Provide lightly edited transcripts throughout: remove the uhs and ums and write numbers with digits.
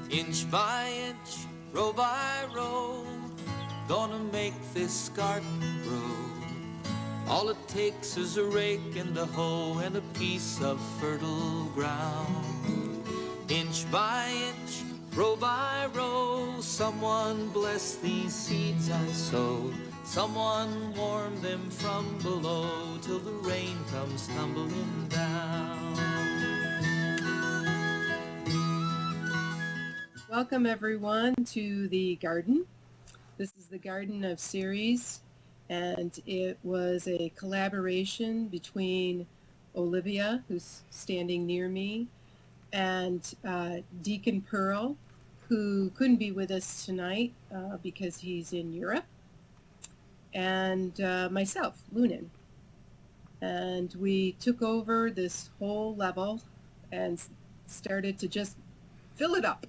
Inch by inch, row by row, gonna make this garden grow. All it takes is a rake and a hoe and a piece of fertile ground. Inch by inch, row by row, someone bless these seeds I sowed. Someone warm them from below till the rain comes tumbling down. Welcome everyone to the garden. This is the Garden of Series, and it was a collaboration between Olivia, who's standing near me, and Deacon Pearl, who couldn't be with us tonight because he's in Europe, and myself, Lunan. And we took over this whole level and started to just fill it up.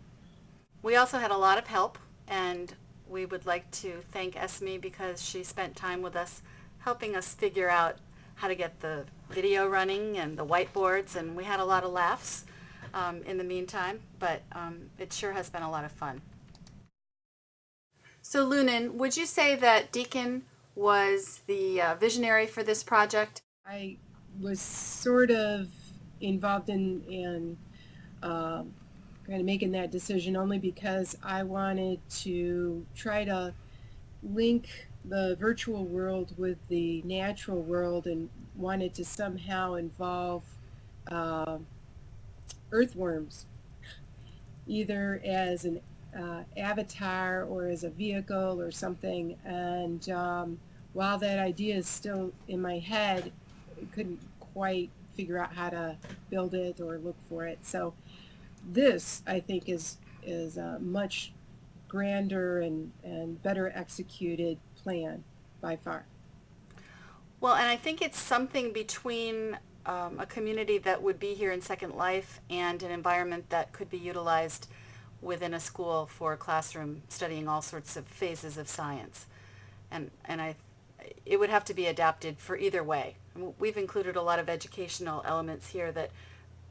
We also had a lot of help, and we would like to thank Esme because she spent time with us helping us figure out how to get the video running and the whiteboards, and we had a lot of laughs in the meantime, but it sure has been a lot of fun. So Lunan, would you say that Deacon was the visionary for this project? I was sort of involved in kind of making that decision only because I wanted to try to link the virtual world with the natural world and wanted to somehow involve earthworms, either as an avatar or as a vehicle or something. And while that idea is still in my head, I couldn't quite figure out how to build it or look for it. So this, I think, is a much grander and better executed plan by far. Well, and I think it's something between a community that would be here in Second Life and an environment that could be utilized within a school for a classroom studying all sorts of phases of science. And it would have to be adapted for either way. We've included a lot of educational elements here that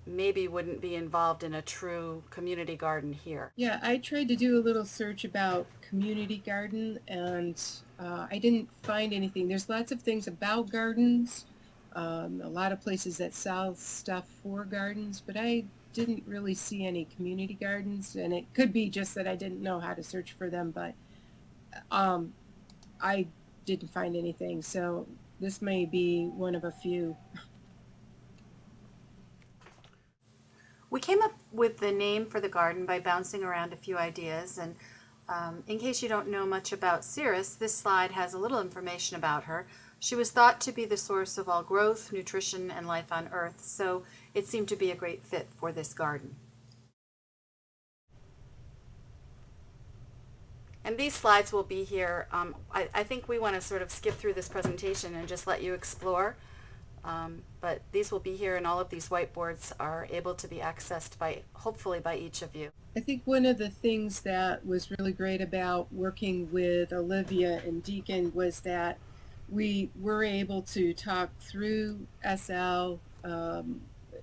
maybe wouldn't be involved in a true community garden here. Yeah, I tried to do a little search about community garden, and I didn't find anything. There's lots of things about gardens, a lot of places that sell stuff for gardens, but I didn't really see any community gardens, and it could be just that I didn't know how to search for them, but I didn't find anything, so this may be one of a few. We came up with the name for the garden by bouncing around a few ideas, and in case you don't know much about Cirrus, this slide has a little information about her. She was thought to be the source of all growth, nutrition, and life on Earth, so it seemed to be a great fit for this garden. And these slides will be here. I think we want to sort of skip through this presentation and just let you explore. But these will be here, and all of these whiteboards are able to be accessed by, hopefully, by each of you. I think one of the things that was really great about working with Olivia and Deacon was that we were able to talk through SL,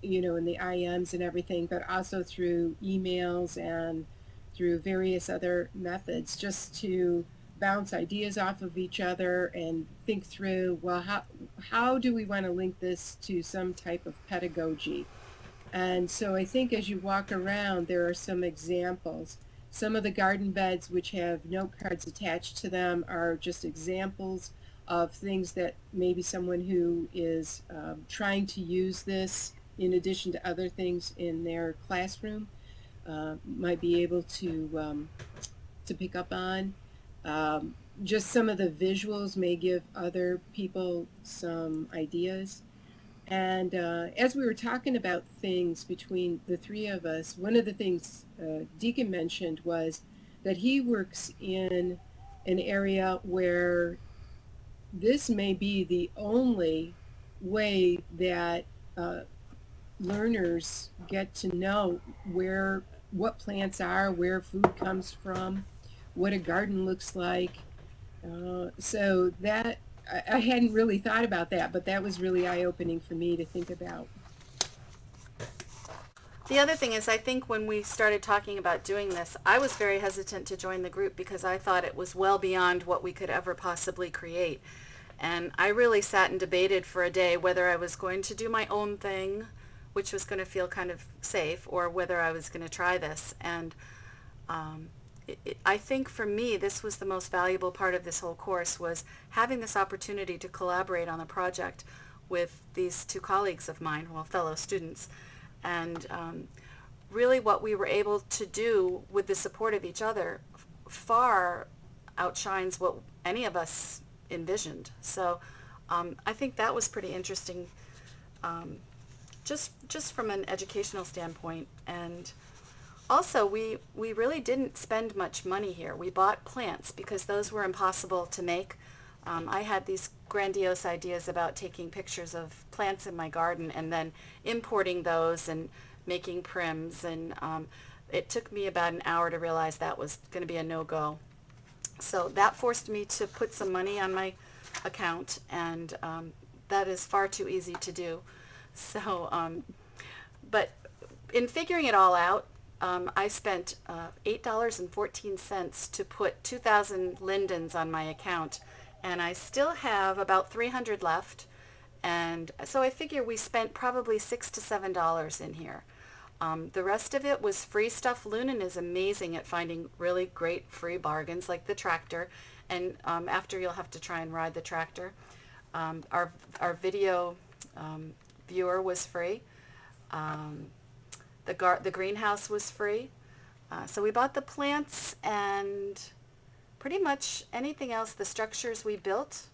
you know, and the IMs and everything, but also through emails and through various other methods, just to bounce ideas off of each other and think through, well, how do we want to link this to some type of pedagogy? And so I think as you walk around, there are some examples. Some of the garden beds which have note cards attached to them are just examples of things that maybe someone who is trying to use this in addition to other things in their classroom might be able to pick up on. Just some of the visuals may give other people some ideas. And as we were talking about things between the three of us, one of the things Deacon mentioned was that he works in an area where this may be the only way that learners get to know what plants are, where food comes from, what a garden looks like. So that I hadn't really thought about that, but that was really eye-opening for me to think about. The other thing is, I think when we started talking about doing this, I was very hesitant to join the group because I thought it was well beyond what we could ever possibly create. And I really sat and debated for a day whether I was going to do my own thing, which was going to feel kind of safe, or whether I was going to try this. And um, I think for me, this was the most valuable part of this whole course, was having this opportunity to collaborate on a project with these two colleagues of mine, well, fellow students. And really what we were able to do with the support of each other far outshines what any of us envisioned. So I think that was pretty interesting, just from an educational standpoint. And also, we really didn't spend much money here. We bought plants because those were impossible to make. I had these grandiose ideas about taking pictures of plants in my garden and then importing those and making prims, and it took me about an hour to realize that was going to be a no-go. So that forced me to put some money on my account, and that is far too easy to do. So, but in figuring it all out, I spent $8.14 to put 2,000 lindens on my account, and I still have about 300 left. And so I figure we spent probably $6 to $7 in here. The rest of it was free stuff. Lunan is amazing at finding really great free bargains, like the tractor. And after, you'll have to try and ride the tractor. Our video viewer was free. The greenhouse was free. So we bought the plants and pretty much anything else. The structures we built.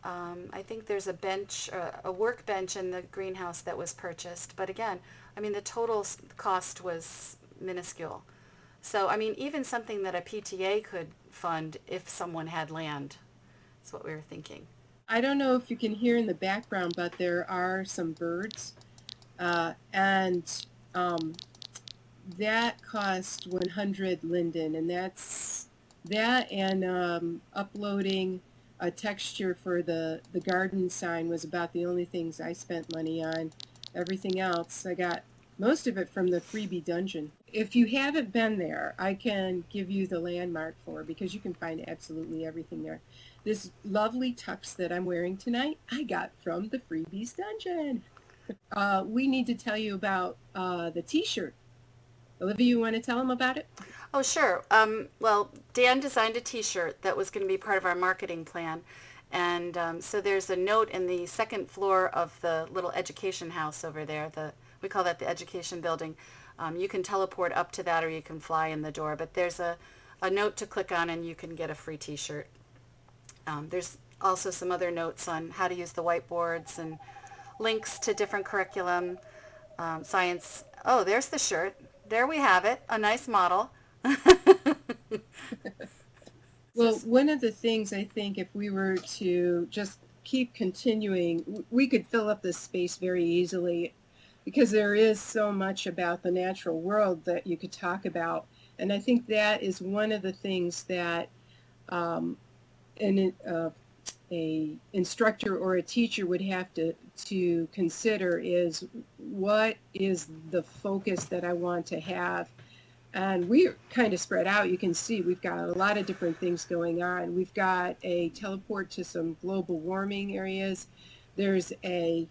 I think there's a bench, a workbench in the greenhouse that was purchased. But again, I mean, the total cost was minuscule. So, I mean, even something that a PTA could fund if someone had land. That's what we were thinking. I don't know if you can hear in the background, but there are some birds. And that cost 100 linden, and that's that, and uploading a texture for the garden sign was about the only things I spent money on. Everything else, I got most of it from the freebie dungeon. If you haven't been there, I can give you the landmark for, because you can find absolutely everything there. This lovely tux that I'm wearing tonight, I got from the freebies dungeon. We need to tell you about the t-shirt. Olivia, you want to tell them about it? Oh, sure. Well, Dan designed a t-shirt that was going to be part of our marketing plan. And so there's a note in the second floor of the little education house over there. We call that the education building. You can teleport up to that, or you can fly in the door. But there's a note to click on, and you can get a free t-shirt. There's also some other notes on how to use the whiteboards and links to different curriculum, science. Oh, there's the shirt. There we have it, a nice model. Well, one of the things I think, if we were to just keep continuing, we could fill up this space very easily, because there is so much about the natural world that you could talk about. And I think that is one of the things that a instructor or a teacher would have to consider is, what is the focus that I want to have? And we're kind of spread out. You can see we've got a lot of different things going on. We've got a teleport to some global warming areas. There's a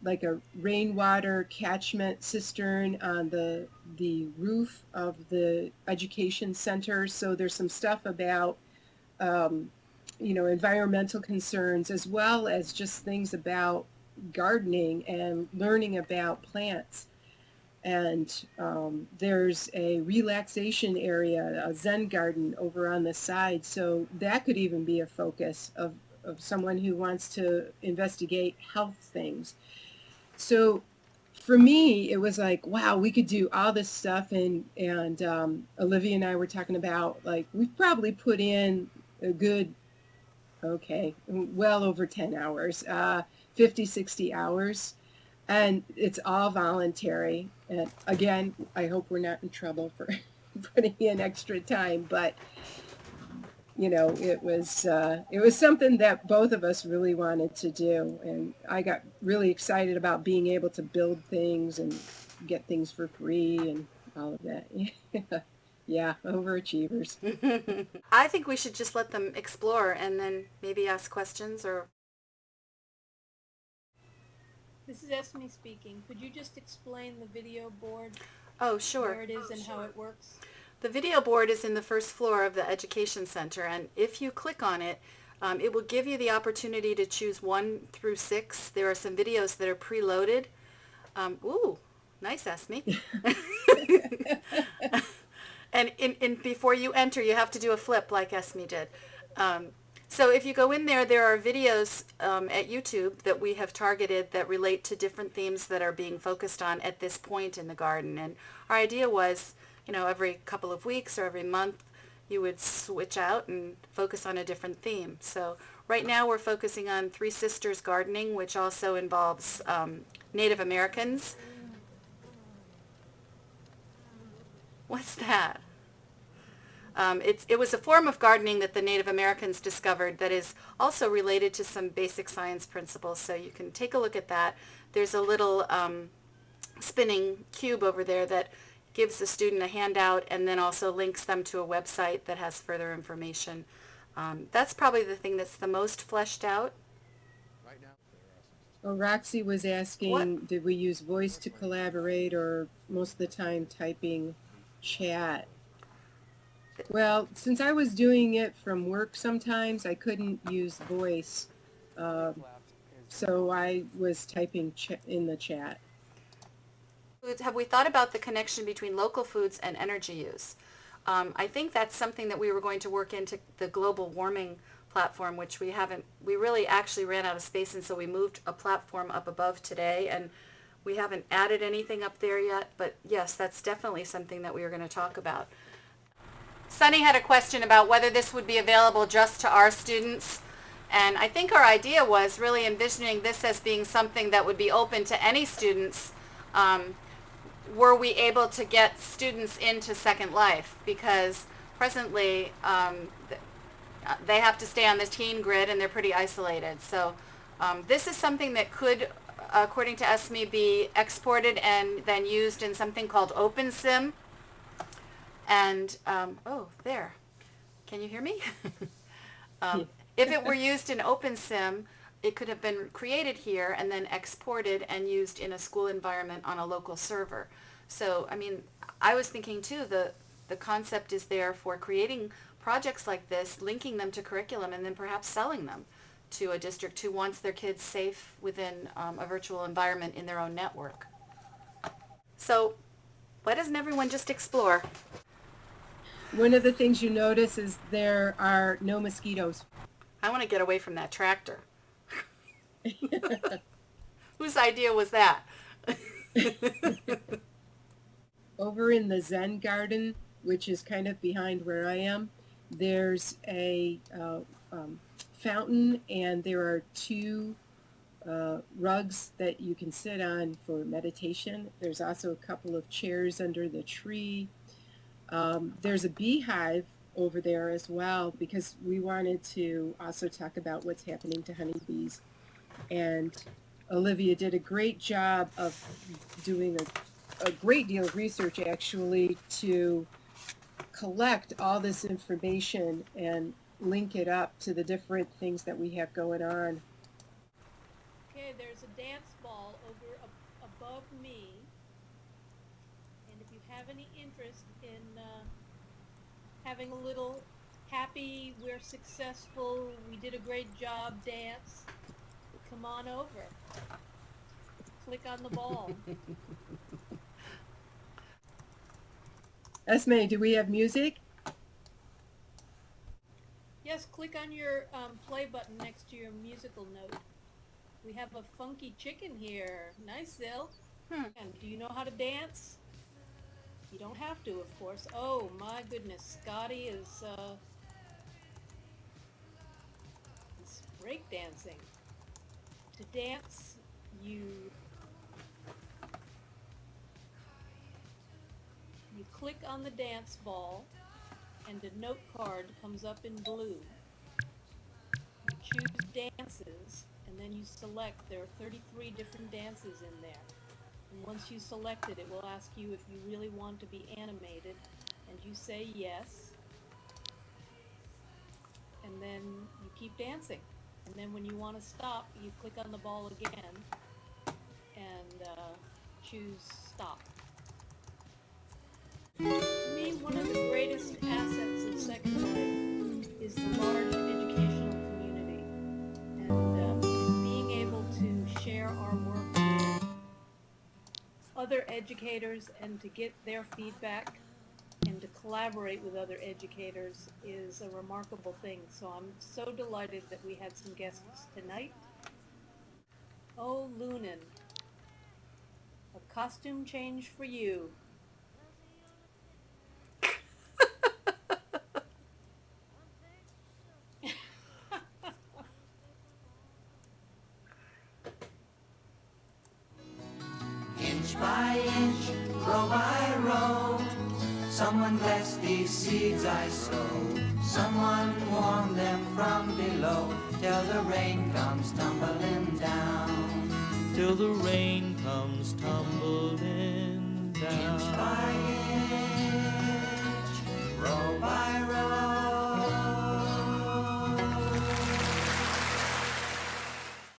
like a rainwater catchment cistern on the roof of the education center. So there's some stuff about environmental concerns, as well as just things about gardening and learning about plants. And there's a relaxation area, a Zen garden over on the side. So that could even be a focus of someone who wants to investigate health things. So for me, it was like, wow, we could do all this stuff. And Olivia and I were talking about, like, we've probably put in a good, okay, well over 10 hours, 50, 60 hours. And it's all voluntary. And again, I hope we're not in trouble for putting in extra time, but it was something that both of us really wanted to do, and I got really excited about being able to build things and get things for free and all of that. Yeah, overachievers. I think we should just let them explore and then maybe ask questions or... This is Esme speaking. Could you just explain the video board, Oh, sure. where it is and how it works? The video board is in the first floor of the Education Center, and if you click on it, it will give you the opportunity to choose 1 through 6. There are some videos that are preloaded. Ooh, nice, Esme. And before you enter, you have to do a flip like Esme did. So if you go in there, there are videos at YouTube that we have targeted that relate to different themes that are being focused on at this point in the garden. And our idea was, you know, every couple of weeks or every month, you would switch out and focus on a different theme. So right now we're focusing on Three Sisters Gardening, which also involves Native Americans. What's that? It was a form of gardening that the Native Americans discovered that is also related to some basic science principles. So you can take a look at that. There's a little spinning cube over there that gives the student a handout and then also links them to a website that has further information. That's probably the thing that's the most fleshed out. Well, Roxy was asking, What? did we use voice to collaborate or most of the time typing chat? Well, since I was doing it from work sometimes, I couldn't use voice. So I was typing in the chat. Have we thought about the connection between local foods and energy use? I think that's something that we were going to work into the global warming platform, which we haven't, we really actually ran out of space, and so we moved a platform up above today, and we haven't added anything up there yet, but yes, that's definitely something that we were going to talk about. Sunny had a question about whether this would be available just to our students, and I think our idea was really envisioning this as being something that would be open to any students. Were we able to get students into Second Life, because presently they have to stay on the teen grid and they're pretty isolated. So this is something that could, according to Esme, be exported and then used in something called OpenSim. And, oh, there. Can you hear me? If it were used in OpenSim, it could have been created here and then exported and used in a school environment on a local server. So, I mean, I was thinking too, the concept is there for creating projects like this, linking them to curriculum, and then perhaps selling them to a district who wants their kids safe within a virtual environment in their own network. So, why doesn't everyone just explore? One of the things you notice is there are no mosquitoes. I want to get away from that tractor. Whose idea was that? Over in the Zen garden, which is kind of behind where I am, there's a fountain, and there are 2 rugs that you can sit on for meditation. There's also a couple of chairs under the tree. There's a beehive over there as well, because we wanted to also talk about what's happening to honeybees. And Olivia did a great job of doing a great deal of research, actually, to collect all this information and link it up to the different things that we have going on. Okay, there's a dance ball over above me, and if you have any interest in having a little happy, we're successful, we did a great job dance, come on over. Click on the ball. Esme, do we have music? Yes, click on your play button next to your musical note. We have a funky chicken here. Nice, Zil. And do you know how to dance? You don't have to, of course. Oh my goodness, Scotty is break dancing. To dance, you click on the dance ball, and a note card comes up in blue. You choose dances, and then you select. There are 33 different dances in there. And once you select it, it will ask you if you really want to be animated, and you say yes, and then you keep dancing. And then when you want to stop, you click on the ball again and choose stop. To me, one of the greatest assets of Second Life is the large educational community, and being able to share our work with other educators and to get their feedback and to collaborate with other educators is a remarkable thing. So I'm so delighted that we had some guests tonight. Oh, Lunan, a costume change for you. Inch by inch, row by row, someone bless these seeds I sow. Someone warm them from below, till the rain comes tumbling down. Till the rain comes tumbling down. Inch by inch.